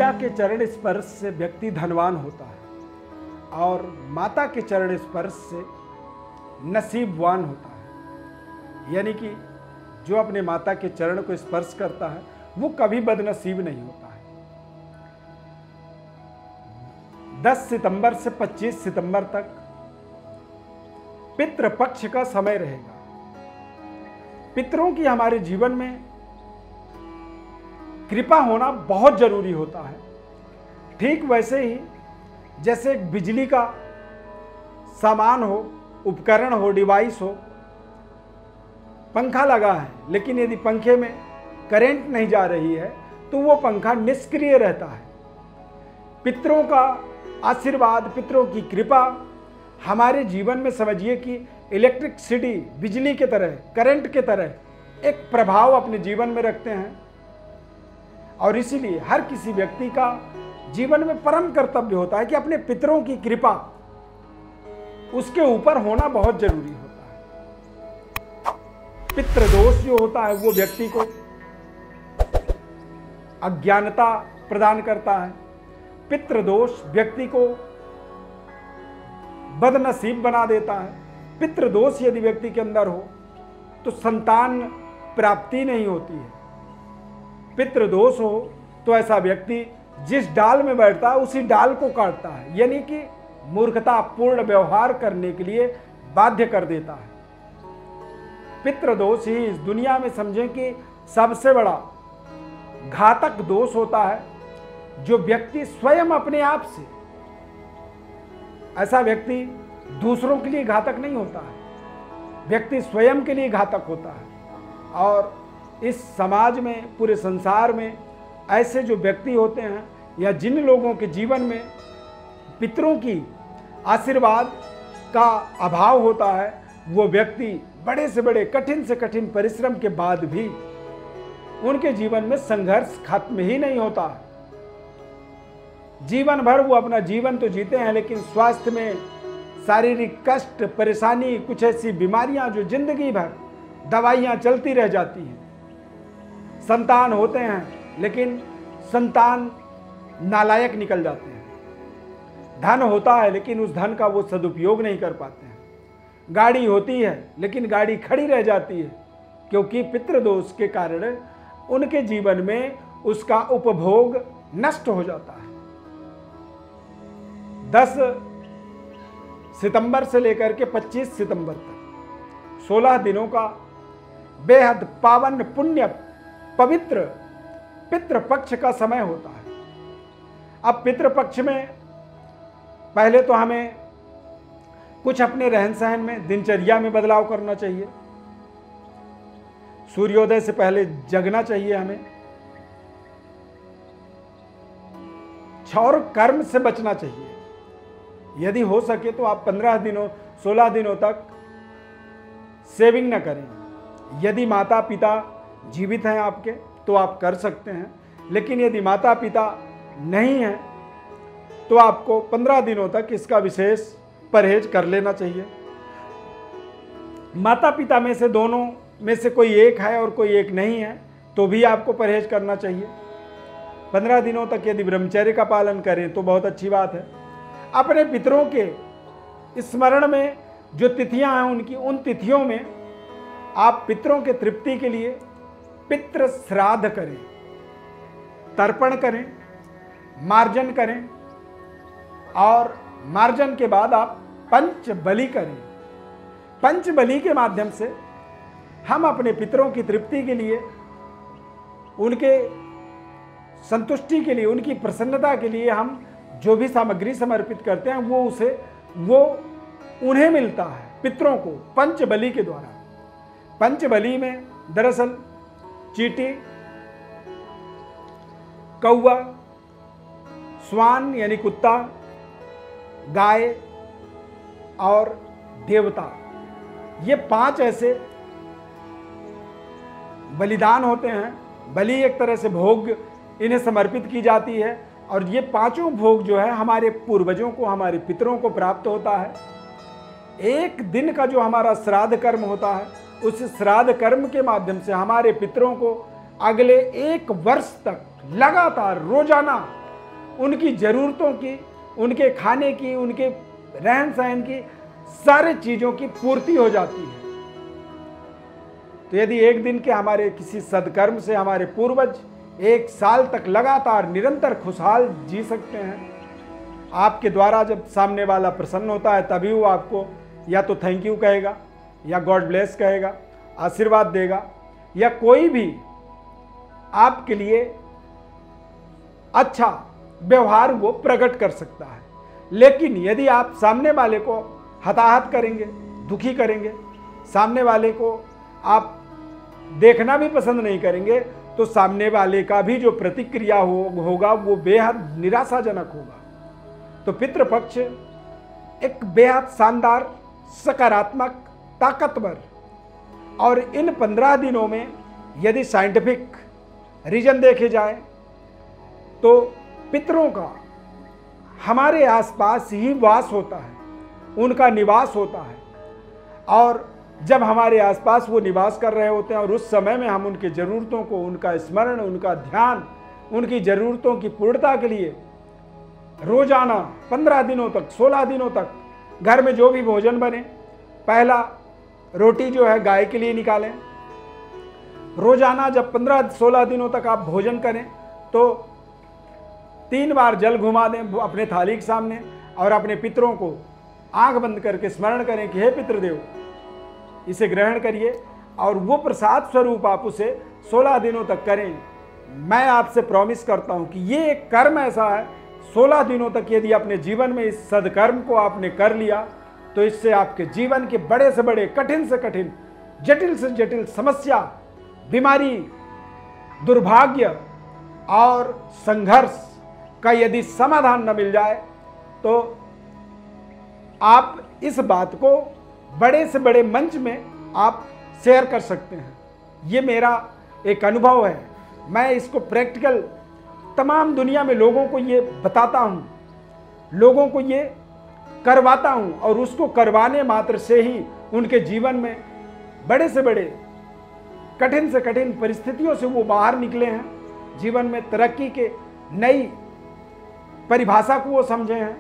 पिता के चरण स्पर्श से व्यक्ति धनवान होता है और माता के चरण स्पर्श से नसीबवान होता है। यानी कि जो अपने माता के चरण को स्पर्श करता है वो कभी बदनसीब नहीं होता है। 10 सितंबर से 25 सितंबर तक पितृपक्ष का समय रहेगा। पितरों की हमारे जीवन में कृपा होना बहुत जरूरी होता है। ठीक वैसे ही जैसे एक बिजली का सामान हो, उपकरण हो, डिवाइस हो, पंखा लगा है लेकिन यदि पंखे में करंट नहीं जा रही है तो वो पंखा निष्क्रिय रहता है। पितरों का आशीर्वाद, पितरों की कृपा हमारे जीवन में समझिए कि इलेक्ट्रिसिटी, बिजली के तरह, करंट के तरह एक प्रभाव अपने जीवन में रखते हैं। और इसीलिए हर किसी व्यक्ति का जीवन में परम कर्तव्य होता है कि अपने पितरों की कृपा उसके ऊपर होना बहुत जरूरी होता है। पितृदोष जो होता है वो व्यक्ति को अज्ञानता प्रदान करता है। पितृदोष व्यक्ति को बदनसीब बना देता है। पितृदोष यदि व्यक्ति के अंदर हो तो संतान प्राप्ति नहीं होती है। पितृदोष हो तो ऐसा व्यक्ति जिस डाल में बैठता है उसी डाल को काटता है, यानी कि मूर्खता पूर्ण व्यवहार करने के लिए बाध्य कर देता है। पितृदोष ही इस दुनिया में समझें कि सबसे बड़ा घातक दोष होता है। जो व्यक्ति स्वयं अपने आप से, ऐसा व्यक्ति दूसरों के लिए घातक नहीं होता है, व्यक्ति स्वयं के लिए घातक होता है। और इस समाज में, पूरे संसार में ऐसे जो व्यक्ति होते हैं या जिन लोगों के जीवन में पितरों की आशीर्वाद का अभाव होता है, वो व्यक्ति बड़े से बड़े, कठिन से कठिन परिश्रम के बाद भी उनके जीवन में संघर्ष खत्म ही नहीं होता। जीवन भर वो अपना जीवन तो जीते हैं लेकिन स्वास्थ्य में शारीरिक कष्ट, परेशानी, कुछ ऐसी बीमारियां जो जिंदगी भर दवाइयां चलती रह जाती हैं। संतान होते हैं लेकिन संतान नालायक निकल जाते हैं। धन होता है लेकिन उस धन का वो सदुपयोग नहीं कर पाते हैं। गाड़ी होती है लेकिन गाड़ी खड़ी रह जाती है क्योंकि पितृदोष के कारण उनके जीवन में उसका उपभोग नष्ट हो जाता है। 10 सितंबर से लेकर के 25 सितंबर तक 16 दिनों का बेहद पावन, पुण्य, पवित्र पितृपक्ष का समय होता है। अब पितृपक्ष में पहले तो हमें कुछ अपने रहन सहन में, दिनचर्या में बदलाव करना चाहिए। सूर्योदय से पहले जगना चाहिए हमें। क्षौर कर्म से बचना चाहिए। यदि हो सके तो आप 15 दिनों, 16 दिनों तक सेविंग न करें। यदि माता पिता जीवित हैं आपके तो आप कर सकते हैं, लेकिन यदि माता पिता नहीं हैं तो आपको 15 दिनों तक इसका विशेष परहेज कर लेना चाहिए। माता पिता में से दोनों में से कोई एक है और कोई एक नहीं है तो भी आपको परहेज करना चाहिए। 15 दिनों तक यदि ब्रह्मचर्य का पालन करें तो बहुत अच्छी बात है। अपने पितरों के स्मरण में जो तिथियां हैं उनकी, उन तिथियों में आप पितरों के तृप्ति के लिए पितृ श्राद्ध करें, तर्पण करें, मार्जन करें और मार्जन के बाद आप पंच बलि करें। पंच बलि के माध्यम से हम अपने पितरों की तृप्ति के लिए, उनके संतुष्टि के लिए, उनकी प्रसन्नता के लिए हम जो भी सामग्री समर्पित करते हैं वो उन्हें मिलता है, पितरों को, पंच बलि के द्वारा। पंच बलि में दरअसल चींटी, कौवा, श्वान यानी कुत्ता, गाय और देवता, ये 5 ऐसे बलिदान होते हैं। बलि एक तरह से भोग इन्हें समर्पित की जाती है और ये 5 भोग जो है हमारे पूर्वजों को, हमारे पितरों को प्राप्त होता है। एक दिन का जो हमारा श्राद्ध कर्म होता है, उस श्राद्ध कर्म के माध्यम से हमारे पितरों को अगले 1 वर्ष तक लगातार रोजाना उनकी ज़रूरतों की, उनके खाने की, उनके रहन सहन की, सारे चीज़ों की पूर्ति हो जाती है। तो यदि एक दिन के हमारे किसी सदकर्म से हमारे पूर्वज 1 साल तक लगातार निरंतर खुशहाल जी सकते हैं, आपके द्वारा जब सामने वाला प्रसन्न होता है तभी वो आपको या तो थैंक यू कहेगा, या गॉड ब्लेस कहेगा, आशीर्वाद देगा, या कोई भी आपके लिए अच्छा व्यवहार वो प्रकट कर सकता है। लेकिन यदि आप सामने वाले को हताहत करेंगे, दुखी करेंगे, सामने वाले को आप देखना भी पसंद नहीं करेंगे, तो सामने वाले का भी जो प्रतिक्रिया होगा वो बेहद निराशाजनक होगा। तो पितृपक्ष एक बेहद शानदार, सकारात्मक, ताकतवर, और इन 15 दिनों में यदि साइंटिफिक रीजन देखे जाए तो पितरों का हमारे आसपास ही वास होता है, उनका निवास होता है। और जब हमारे आसपास वो निवास कर रहे होते हैं और उस समय में हम उनकी ज़रूरतों को, उनका स्मरण, उनका ध्यान, उनकी ज़रूरतों की पूर्णता के लिए रोजाना 15 दिनों तक, 16 दिनों तक घर में जो भी भोजन बने, पहला रोटी जो है गाय के लिए निकालें। रोजाना जब 15-16 दिनों तक आप भोजन करें तो 3 बार जल घुमा दें अपने थाली के सामने, और अपने पितरों को आंख बंद करके स्मरण करें कि हे पितृदेव, इसे ग्रहण करिए, और वो प्रसाद स्वरूप आप उसे 16 दिनों तक करें। मैं आपसे प्रॉमिस करता हूं कि ये एक कर्म ऐसा है, 16 दिनों तक यदि अपने जीवन में इस सदकर्म को आपने कर लिया तो इससे आपके जीवन के बड़े से बड़े, कठिन से कठिन, जटिल से जटिल समस्या, बीमारी, दुर्भाग्य और संघर्ष का यदि समाधान न मिल जाए तो आप इस बात को बड़े से बड़े मंच में आप शेयर कर सकते हैं। ये मेरा एक अनुभव है, मैं इसको प्रैक्टिकल तमाम दुनिया में लोगों को ये बताता हूँ, लोगों को ये करवाता हूँ, और उसको करवाने मात्र से ही उनके जीवन में बड़े से बड़े, कठिन से कठिन परिस्थितियों से वो बाहर निकले हैं, जीवन में तरक्की के नई परिभाषा को वो समझे हैं,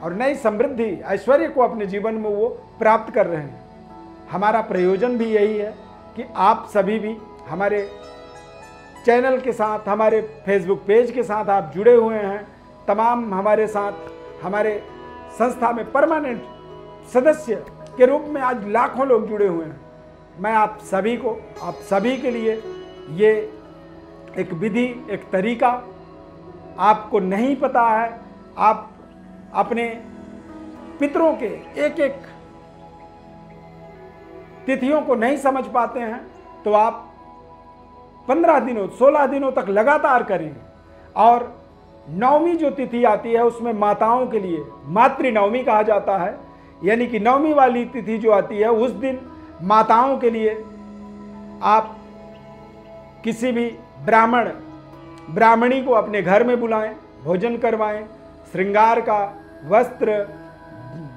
और नई समृद्धि, ऐश्वर्य को अपने जीवन में वो प्राप्त कर रहे हैं। हमारा प्रयोजन भी यही है कि आप सभी भी हमारे चैनल के साथ, हमारे फेसबुक पेज के साथ आप जुड़े हुए हैं। तमाम हमारे साथ, हमारे संस्था में परमानेंट सदस्य के रूप में आज लाखों लोग जुड़े हुए हैं। मैं आप सभी को, आप सभी के लिए ये एक विधि, एक तरीका आपको नहीं पता है, आप अपने पितरों के एक एक तिथियों को नहीं समझ पाते हैं, तो आप 15 दिनों, 16 दिनों तक लगातार करें। और नवमी जो तिथि आती है उसमें माताओं के लिए मातृ नवमी कहा जाता है, यानी कि नवमी वाली तिथि जो आती है उस दिन माताओं के लिए आप किसी भी ब्राह्मणी को अपने घर में बुलाएं, भोजन करवाएं, श्रृंगार का वस्त्र,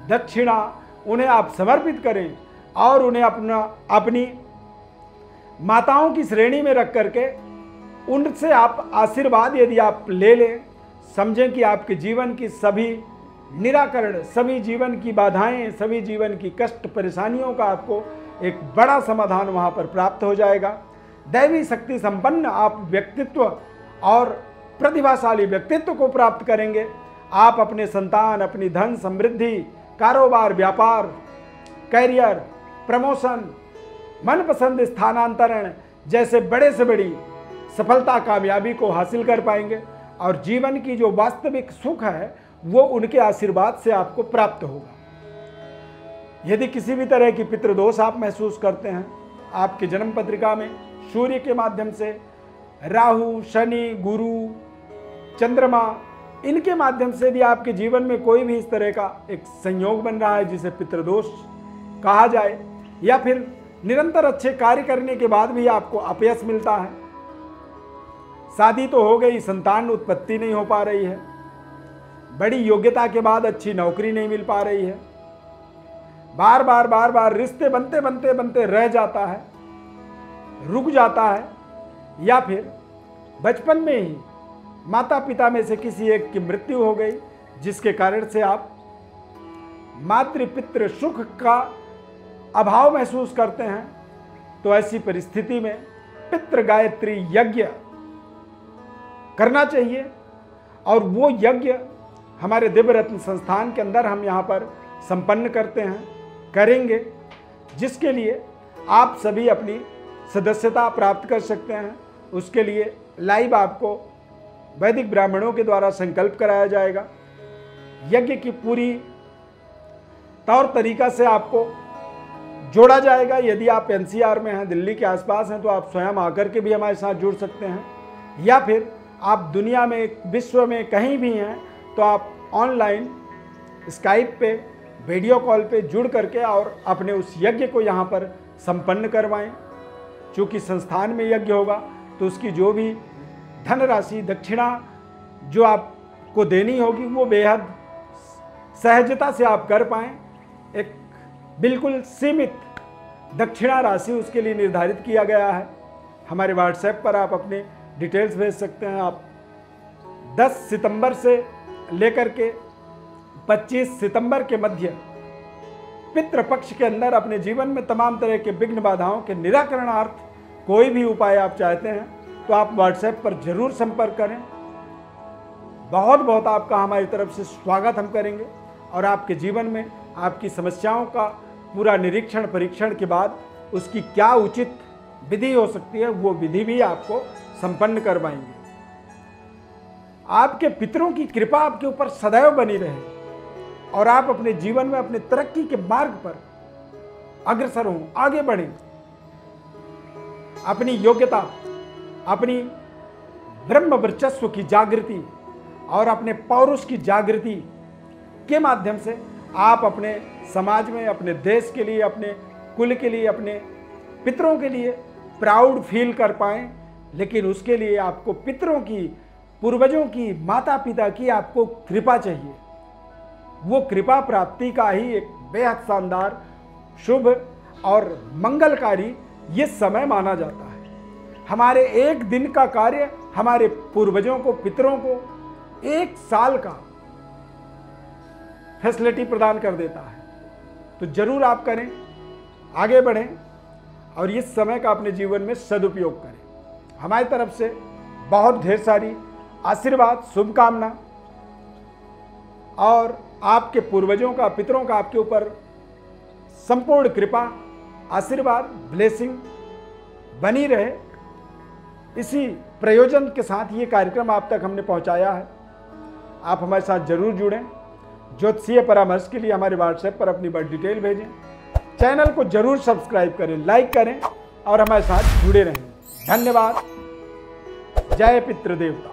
दक्षिणा उन्हें आप समर्पित करें, और उन्हें अपनी माताओं की श्रेणी में रख करके उनसे आप आशीर्वाद यदि आप ले लें, समझें कि आपके जीवन की सभी निराकरण, सभी जीवन की बाधाएं, सभी जीवन की कष्ट परेशानियों का आपको एक बड़ा समाधान वहां पर प्राप्त हो जाएगा। दैवी शक्ति संपन्न आप व्यक्तित्व और प्रतिभाशाली व्यक्तित्व को प्राप्त करेंगे। आप अपने संतान, अपनी धन समृद्धि, कारोबार, व्यापार, कैरियर, प्रमोशन, मनपसंद स्थानांतरण जैसे बड़े से बड़ी सफलता, कामयाबी को हासिल कर पाएंगे, और जीवन की जो वास्तविक सुख है वो उनके आशीर्वाद से आपको प्राप्त होगा। यदि किसी भी तरह की पितृदोष आप महसूस करते हैं, आपकी जन्म पत्रिका में सूर्य के माध्यम से, राहु, शनि, गुरु, चंद्रमा, इनके माध्यम से यदि आपके जीवन में कोई भी इस तरह का एक संयोग बन रहा है जिसे पितृदोष कहा जाए, या फिर निरंतर अच्छे कार्य करने के बाद भी आपको अपयश मिलता है, शादी तो हो गई, संतान उत्पत्ति नहीं हो पा रही है, बड़ी योग्यता के बाद अच्छी नौकरी नहीं मिल पा रही है, बार बार रिश्ते बनते रह जाता है, रुक जाता है, या फिर बचपन में ही माता पिता में से किसी एक की मृत्यु हो गई, जिसके कारण से आप मातृ पितृ सुख का अभाव महसूस करते हैं, तो ऐसी परिस्थिति में पितृ गायत्री यज्ञ करना चाहिए। और वो यज्ञ हमारे दिव्य रत्न संस्थान के अंदर हम यहाँ पर संपन्न करते हैं, करेंगे, जिसके लिए आप सभी अपनी सदस्यता प्राप्त कर सकते हैं। उसके लिए लाइव आपको वैदिक ब्राह्मणों के द्वारा संकल्प कराया जाएगा। यज्ञ की पूरी तौर तरीका से आपको जोड़ा जाएगा। यदि आप एनसीआर में हैं, दिल्ली के आसपास हैं, तो आप स्वयं आकर के भी हमारे साथ जुड़ सकते हैं, या फिर आप दुनिया में, विश्व में कहीं भी हैं तो आप ऑनलाइन स्काइप पे, वीडियो कॉल पे जुड़ करके और अपने उस यज्ञ को यहाँ पर संपन्न करवाएं। चूँकि संस्थान में यज्ञ होगा तो उसकी जो भी धनराशि दक्षिणा जो आपको देनी होगी वो बेहद सहजता से आप कर पाएँ। एक बिल्कुल सीमित दक्षिणा राशि उसके लिए निर्धारित किया गया है। हमारे व्हाट्सएप पर आप अपने डिटेल्स भेज सकते हैं। आप 10 सितंबर से लेकर के 25 सितंबर के मध्य पितृपक्ष के अंदर अपने जीवन में तमाम तरह के विघ्न बाधाओं के निराकरणार्थ कोई भी उपाय आप चाहते हैं तो आप व्हाट्सएप पर जरूर संपर्क करें। बहुत बहुत आपका हमारी तरफ से स्वागत हम करेंगे और आपके जीवन में आपकी समस्याओं का पूरा निरीक्षण परीक्षण के बाद उसकी क्या उचित विधि हो सकती है वो विधि भी आपको संपन्न करवाएंगे। आपके पितरों की कृपा आपके ऊपर सदैव बनी रहे और आप अपने जीवन में अपने तरक्की के मार्ग पर अग्रसर हों, आगे बढ़ें। अपनी योग्यता, अपनी ब्रह्म वर्चस्व की जागृति और अपने पौरुष की जागृति के माध्यम से आप अपने समाज में, अपने देश के लिए, अपने कुल के लिए, अपने पितरों के लिए प्राउड फील कर पाएं। लेकिन उसके लिए आपको पितरों की, पूर्वजों की, माता पिता की आपको कृपा चाहिए। वो कृपा प्राप्ति का ही एक बेहद शानदार, शुभ और मंगलकारी ये समय माना जाता है। हमारे एक दिन का कार्य हमारे पूर्वजों को, पितरों को 1 साल का फैसिलिटी प्रदान कर देता है। तो जरूर आप करें, आगे बढ़ें और इस समय का अपने जीवन में सदुपयोग करें। हमारी तरफ से बहुत ढेर सारी आशीर्वाद, शुभकामना और आपके पूर्वजों का, पितरों का आपके ऊपर संपूर्ण कृपा, आशीर्वाद, ब्लेसिंग बनी रहे। इसी प्रयोजन के साथ ये कार्यक्रम आप तक हमने पहुंचाया है। आप हमारे साथ जरूर जुड़ें। ज्योतिषीय परामर्श के लिए हमारे व्हाट्सएप पर अपनी बड़ी डिटेल भेजें। चैनल को जरूर सब्सक्राइब करें, लाइक करें और हमारे साथ जुड़े रहें। धन्यवाद। जय पितृदेवता।